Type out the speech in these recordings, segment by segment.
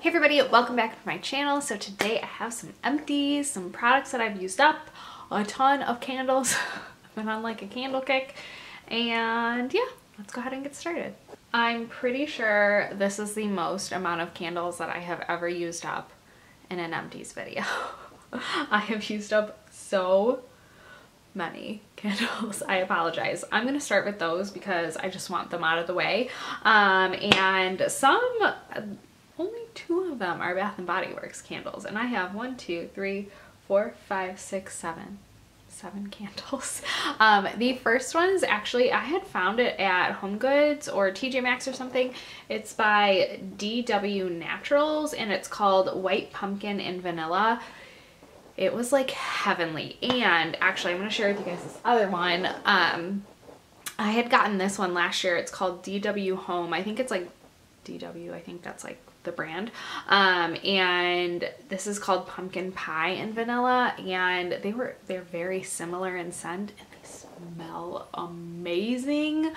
Hey everybody, welcome back to my channel. So today I have some empties, some products that I've used up, a ton of candles. I've been on like a candle kick, and yeah, let's go ahead and get started. I'm pretty sure this is the most amount of candles that I have ever used up in an empties video. I have used up so many candles. I apologize. I'm gonna start with those because I just want them out of the way. And only 2 of them are Bath and Body Works candles, and I have 1, 2, 3, 4, 5, 6, 7 candles. The first one is actually, I had found it at Home Goods or TJ Maxx or something. It's by DW Naturals and it's called White Pumpkin and Vanilla. It was like heavenly. And actually I'm going to share with you guys this other one. I had gotten this one last year. It's called DW Home. I think it's like DW, I think that's like the brand. And this is called Pumpkin Pie and Vanilla, and they're very similar in scent and they smell amazing.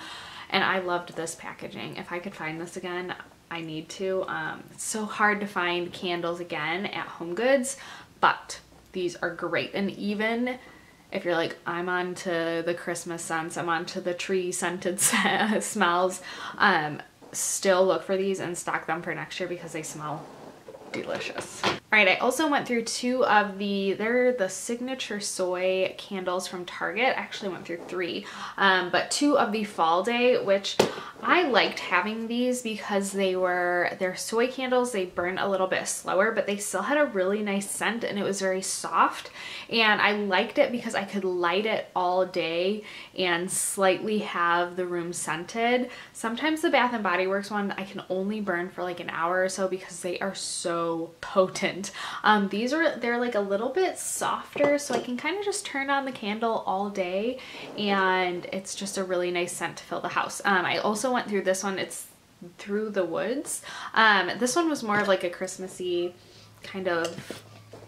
And I loved this packaging. If I could find this again, I need to. It's so hard to find candles again at Home Goods, but these are great. And even if you're like, I'm on to the Christmas scents, I'm on to the tree scented smells, still look for these and stock them for next year because they smell delicious. All right, I also went through 2 of they're the signature soy candles from Target. I actually went through 3, but 2 of the Fall Day, which I liked having these because they're soy candles. They burn a little bit slower, but they still had a really nice scent and it was very soft. And I liked it because I could light it all day and slightly have the room scented. Sometimes the Bath and Body Works one, I can only burn for like an hour or so because they are so potent. They're like a little bit softer, so I can kind of just turn on the candle all day and it's just a really nice scent to fill the house. I also went through this one. It's Through the Woods. This one was more of like a Christmassy kind of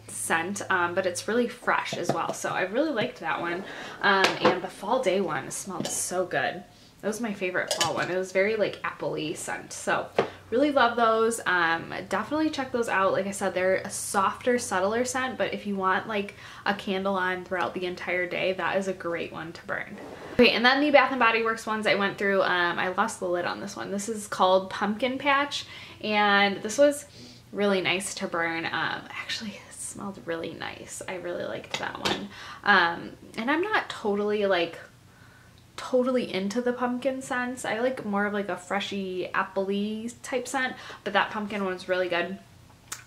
scent, but it's really fresh as well, so I really liked that one. And the Fall Day one smelled so good. That was my favorite fall one. It was very like apple-y scent, so really love those. Definitely check those out. Like I said, they're a softer, subtler scent, but if you want like a candle on throughout the entire day, that is a great one to burn. Okay, and then the Bath and Body Works ones I went through, I lost the lid on this one. This is called Pumpkin Patch, and this was really nice to burn. Actually, it smelled really nice. I really liked that one. And I'm not totally into the pumpkin scents. I like more of like a freshy appley type scent, but that pumpkin one was really good.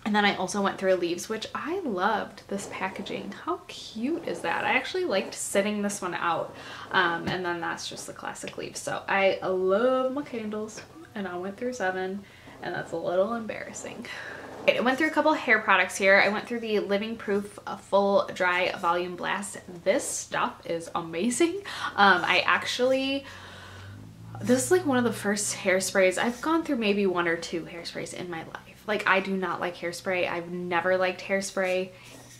And then I also went through Leaves, which I loved this packaging. How cute is that? I actually liked sitting this one out. And then that's just the classic Leaves. So I love my candles, and I went through 7, and that's a little embarrassing. I went through a couple hair products here. I went through the Living Proof Full Dry Volume Blast. This stuff is amazing. This is like one of the first hairsprays. I've gone through maybe 1 or 2 hairsprays in my life. Like, I do not like hairspray. I've never liked hairspray.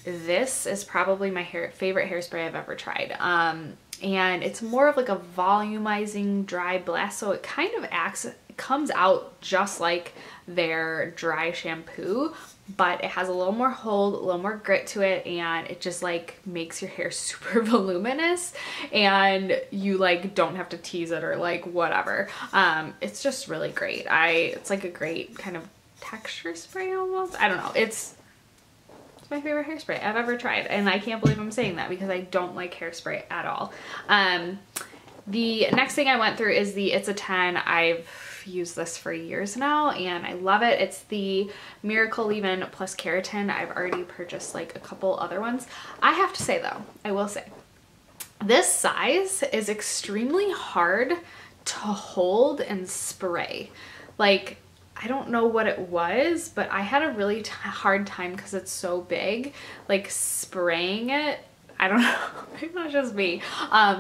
This is probably my favorite hairspray I've ever tried. And it's more of like a volumizing dry blast, so it kind of comes out just like their dry shampoo, but it has a little more hold, a little more grit to it, and it just like makes your hair super voluminous, and you like don't have to tease it or like whatever. It's just really great. It's like a great kind of texture spray almost. I don't know. It's my favorite hairspray I've ever tried, and I can't believe I'm saying that because I don't like hairspray at all. The next thing I went through is the It's a 10. I've used this for years now and I love it. It's the Miracle Leave-In Plus Keratin. I've already purchased like a couple other ones. I have to say though, I will say, this size is extremely hard to hold and spray. Like, I don't know what it was, but I had a really hard time because it's so big, like spraying it. I don't know, maybe not just me.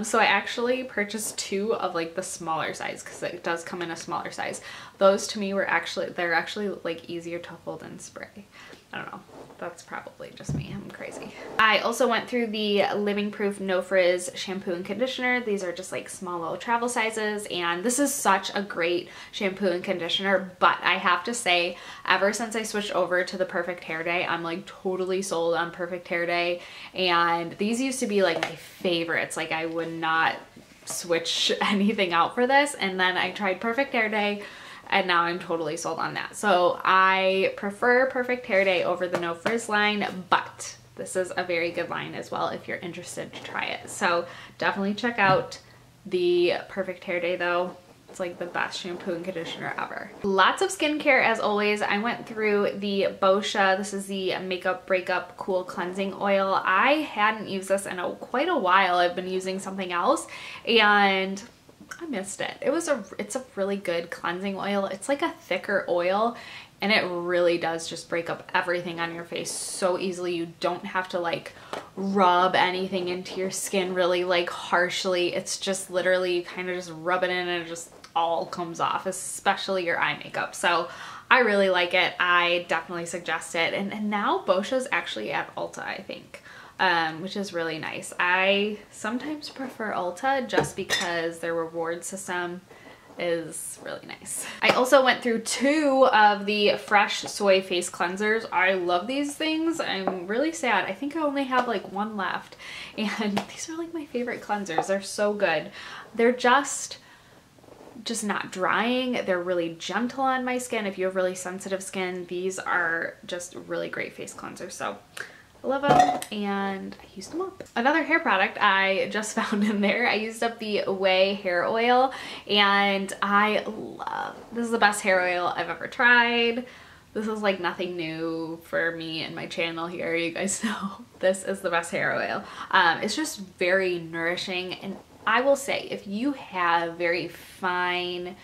So I actually purchased 2 of like the smaller size because it does come in a smaller size. those to me were they're actually like easier to hold and spray. I don't know. That's probably just me. I'm crazy. I also went through the Living Proof No Frizz shampoo and conditioner. These are just like small little travel sizes, and this is such a great shampoo and conditioner, but I have to say, ever since I switched over to the Perfect Hair Day, I'm like totally sold on Perfect Hair Day, and these used to be like my favorites. Like I would not switch anything out for this, and then I tried Perfect Hair Day, and now I'm totally sold on that. So I prefer Perfect Hair Day over the No Frizz line, but this is a very good line as well if you're interested to try it. So definitely check out the Perfect Hair Day though. It's like the best shampoo and conditioner ever. Lots of skincare as always. I went through the Boscia. This is the Makeup Breakup Cool Cleansing Oil. I hadn't used this in quite a while. I've been using something else and I missed it. It's a really good cleansing oil. It's like a thicker oil and it really does just break up everything on your face so easily. You don't have to like rub anything into your skin really like harshly. It's just literally kind of just rub it in and it just all comes off, especially your eye makeup. So I really like it. I definitely suggest it. And now Boscia's actually at Ulta, I think. Which is really nice. I sometimes prefer Ulta just because their reward system is really nice. I also went through 2 of the Fresh Soy Face Cleansers. I love these things. I'm really sad. I think I only have like 1 left, and these are like my favorite cleansers. They're so good. They're just not drying. They're really gentle on my skin. If you have really sensitive skin, these are just really great face cleansers. So I love them and I used them up. Another hair product I just found in there, I used up the Ouai hair oil, and this is the best hair oil I've ever tried. This is like nothing new for me and my channel here. You guys know this is the best hair oil. It's just very nourishing, and I will say if you have very fine,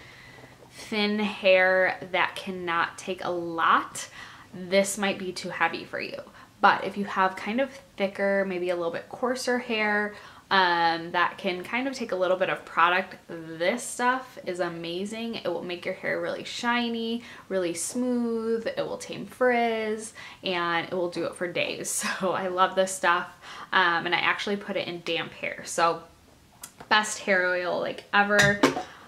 thin hair that cannot take a lot, this might be too heavy for you. But if you have kind of thicker, maybe a little bit coarser hair that can kind of take a little bit of product, this stuff is amazing. It will make your hair really shiny, really smooth. It will tame frizz, and it will do it for days. So I love this stuff, and I actually put it in damp hair. So best hair oil like ever.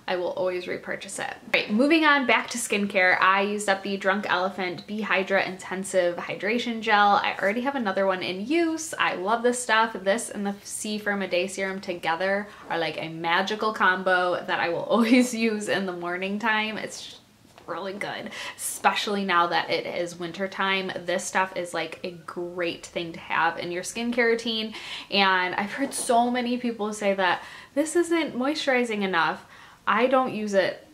I will always repurchase it. All right, moving on back to skincare. I used up the Drunk Elephant Behydra Intensive Hydration Gel. I already have another one in use. I love this stuff. This and the C Firm A Day Serum together are like a magical combo that I will always use in the morning time. It's really good, especially now that it is winter time. This stuff is like a great thing to have in your skincare routine, and I've heard so many people say that this isn't moisturizing enough. I don't use it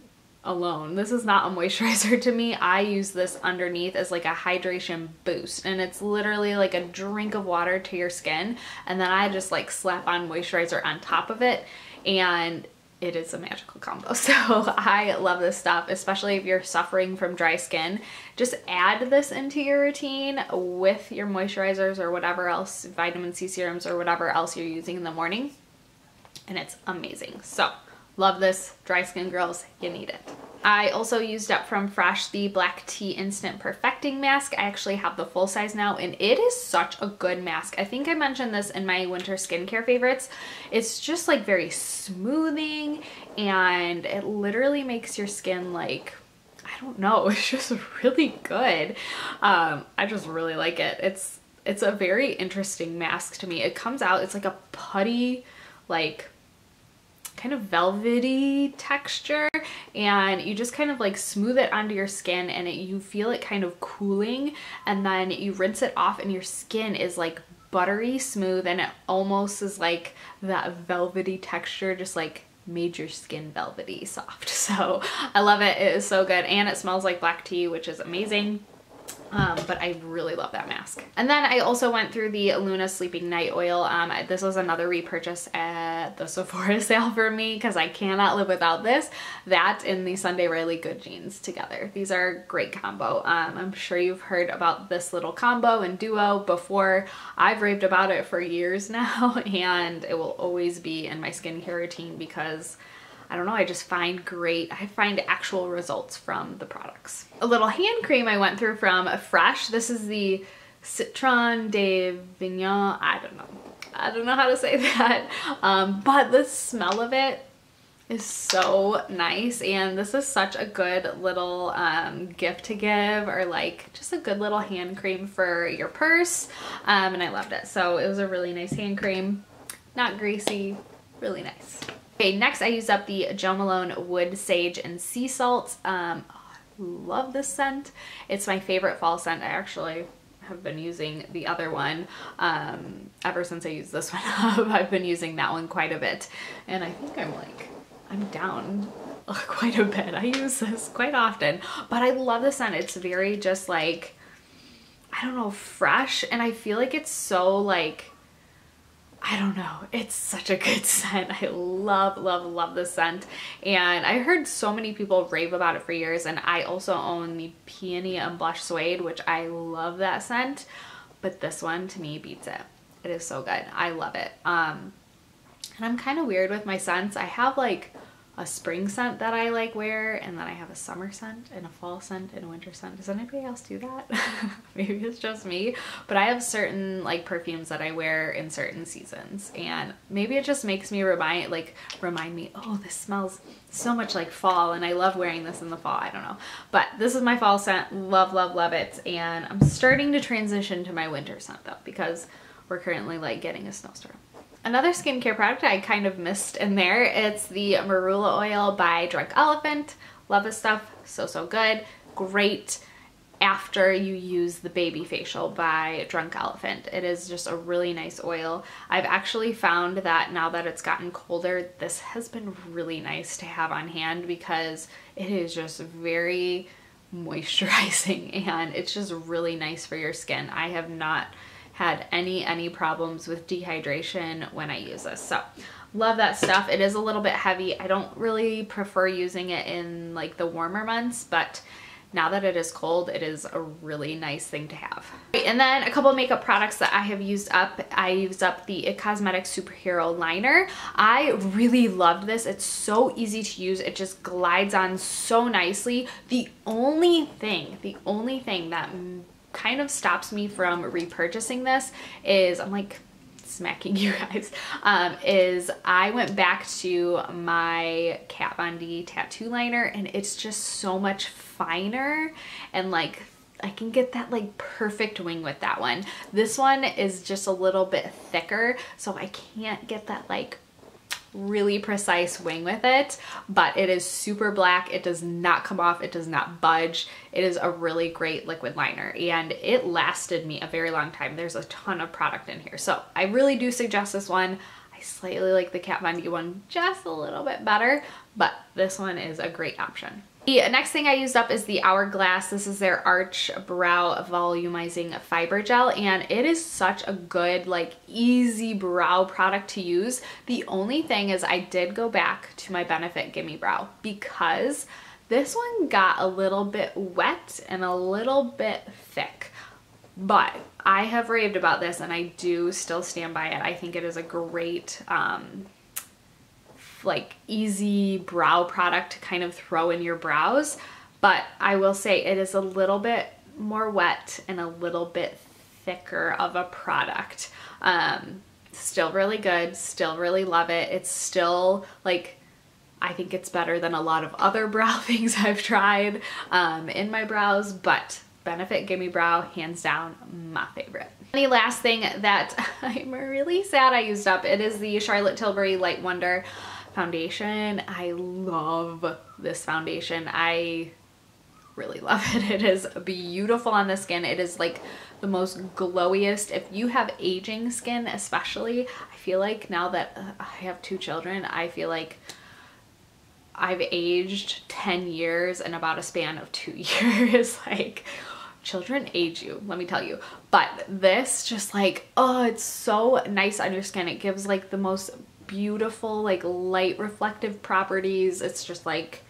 alone. This is not a moisturizer to me. I use this underneath as like a hydration boost, and it's literally like a drink of water to your skin, and then I just like slap on moisturizer on top of it, and it is a magical combo. So I love this stuff, especially if you're suffering from dry skin. Just add this into your routine with your moisturizers or whatever else, vitamin C serums or whatever else you're using in the morning, and it's amazing. So love this, dry skin girls, you need it. I also used up from Fresh the Black Tea Instant Perfecting Mask. I actually have the full size now, and it is such a good mask. I think I mentioned this in my winter skincare favorites. It's just like very smoothing, and it literally makes your skin like, I don't know, it's just really good. I just really like it. It's a very interesting mask to me. It comes out, it's like a putty, like kind of velvety texture, and you just kind of like smooth it onto your skin, and you feel it kind of cooling, and then you rinse it off and your skin is like buttery smooth, and it almost is like that velvety texture just like made your skin velvety soft. So I love it. It is so good, and it smells like black tea, which is amazing. But I really love that mask. And then I also went through the Luna Sleeping Night Oil. This was another repurchase at the Sephora sale for me because I cannot live without this. That and the Sunday Riley Good Jeans together. These are a great combo. I'm sure you've heard about this little combo and duo before. I've raved about it for years now, and it will always be in my skincare routine because I don't know, I just find I find actual results from the products. A little hand cream I went through from Fresh. This is the Citron de Vignon. I don't know how to say that, but the smell of it is so nice, and this is such a good little gift to give, or like just a good little hand cream for your purse, and I loved it. So it was a really nice hand cream, not greasy, really nice. Okay, next I used up the Jo Malone Wood Sage and Sea Salt. I love this scent. It's my favorite fall scent. I actually have been using the other one ever since I used this one up. I've been using that one quite a bit, and I think I'm down quite a bit. I use this quite often, but I love the scent. It's very just like, I don't know, fresh, and I feel like it's so like, I don't know, it's such a good scent. I love this scent, and I heard so many people rave about it for years, and I also own the Peony and Blush Suede, which I love that scent, but this one to me beats it. It is so good. I love it. And I'm kind of weird with my scents. I have like a spring scent that I like wear, and then I have a summer scent and a fall scent and a winter scent. Does anybody else do that? Maybe it's just me, but I have certain like perfumes that I wear in certain seasons, and maybe it just makes me remind me, oh, this smells so much like fall, and I love wearing this in the fall. I don't know, but this is my fall scent. Love it. And I'm starting to transition to my winter scent though, because we're currently like getting a snowstorm. Another skincare product I kind of missed in there, it's the Marula Oil by Drunk Elephant. Love this stuff, so good. Great after you use the baby facial by Drunk Elephant. It is just a really nice oil. I've actually found that now that it's gotten colder, this has been really nice to have on hand, because it is just very moisturizing, and it's just really nice for your skin. I have not had any problems with dehydration when I use this. So love that stuff. It is a little bit heavy. I don't really prefer using it in like the warmer months, but now that it is cold, it is a really nice thing to have. And then a couple of makeup products that I have used up. I used up the It Cosmetics Superhero Liner. I really loved this. It's so easy to use. It just glides on so nicely. The only thing that kind of stops me from repurchasing this is, I'm like smacking you guys, is I went back to my Kat Von D tattoo liner, and it's just so much finer, and like I can get that like perfect wing with that one. This one is just a little bit thicker, so I can't get that like really precise wing with it, but it is super black. It does not come off. It does not budge. It is a really great liquid liner, and it lasted me a very long time. There's a ton of product in here, so I really do suggest this one. I slightly like the Kat Von D one just a little bit better, but this one is a great option. The next thing I used up is the Hourglass. This is their Arch Brow Volumizing Fiber Gel, and it is such a good, like, easy brow product to use. The only thing is I did go back to my Benefit Gimme Brow, because this one got a little bit wet and a little bit thick. But I have raved about this, and I do still stand by it. I think it is a great like easy brow product to kind of throw in your brows, but I will say it is a little bit more wet and a little bit thicker of a product. Still really good, still really love it. It's still like, I think it's better than a lot of other brow things I've tried in my brows, but Benefit Gimme Brow, hands down, my favorite. The last thing that I'm really sad I used up, it is the Charlotte Tilbury Light Wonder foundation. I love this foundation. I really love it. It is beautiful on the skin. It is like the most glowiest. If you have aging skin especially, I feel like now that I have 2 children, I feel like I've aged 10 years in about a span of 2 years. Like, children age you, let me tell you. But this just like, oh, it's so nice on your skin. It gives like the most beautiful like light reflective properties. It's just like,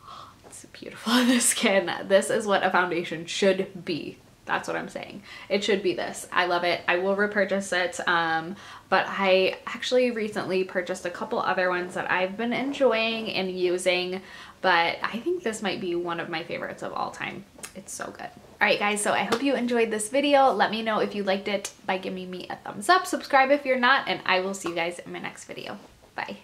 oh, it's beautiful on the skin. This is what a foundation should be. That's what I'm saying. It should be this. I love it. I will repurchase it. But I actually recently purchased a couple other ones that I've been enjoying and using, but I think this might be one of my favorites of all time. It's so good. All right, guys, so I hope you enjoyed this video. Let me know if you liked it by giving me a thumbs up. Subscribe if you're not, and I will see you guys in my next video. Bye.